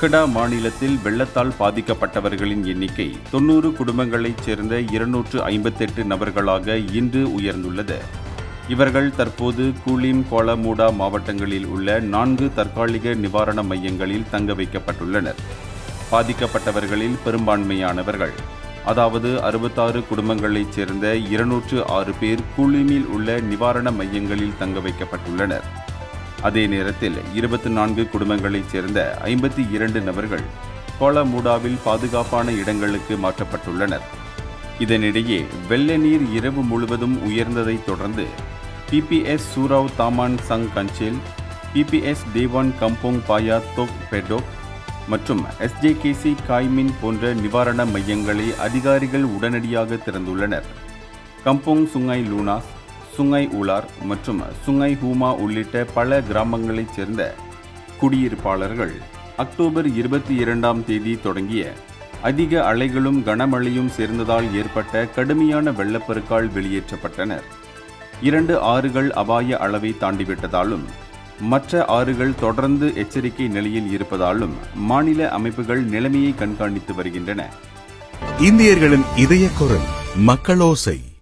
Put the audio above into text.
கடா மாநிலத்தில் வெள்ளத்தால் பாதிக்கப்பட்டவர்களின் எண்ணிக்கை 90 குடும்பங்களைச் சேர்ந்த 258 நபர்களாக இன்று உயர்ந்துள்ளது. இவர்கள் தற்போது கூலிம், கோலமூடா மாவட்டங்களில் உள்ள 4 தற்காலிக நிவாரண மையங்களில் தங்க வைக்கப்பட்டுள்ளனர். பாதிக்கப்பட்டவர்களில் பெரும்பான்மையானவர்கள், அதாவது 66 குடும்பங்களைச் சேர்ந்த 206 பேர் கூலிமில் உள்ள நிவாரண மையங்களில் தங்க வைக்கப்பட்டுள்ளனர். அதே நேரத்தில் 24 குடும்பங்களைச் சேர்ந்த 52 நபர்கள் கோலமூடாவில் பாதுகாப்பான இடங்களுக்கு மாற்றப்பட்டுள்ளனர். இதனிடையே வெள்ள நீர் இரவு முழுவதும் உயர்ந்ததைத் தொடர்ந்து PBS Surau Taman Sang Kancil, PBS Dewan Kampong Paya Tok Bedok மற்றும் எஸ்ஜேகேசி காய்மின் போன்ற நிவாரண மையங்களை அதிகாரிகள் உடனடியாக திறந்துள்ளனர். கம்போங் சுங்காய் லூனாஸ், சுங்காய் உலார் மற்றும் சுங்காய் ஹூமா உள்ளிட்ட பல கிராமங்களைச் சேர்ந்த குடியிருப்பாளர்கள் அக்டோபர் 22ஆம் தேதி தொடங்கிய அதிக அலைகளும் கனமழையும் சேர்ந்ததால் ஏற்பட்ட கடுமையான வெள்ளப்பெருக்கால் வெளியேற்றப்பட்டனர். 2 ஆறுகள் அபாய அளவை தாண்டிவிட்டதாலும் மற்ற ஆறுகள் தொடர்ந்து எச்சரிக்கை நிலையில் இருப்பதாலும் மாநில அமைப்புகள் நிலைமையை கண்காணித்து வருகின்றன. இந்தியர்களின் இதய குரல் மக்களோசை.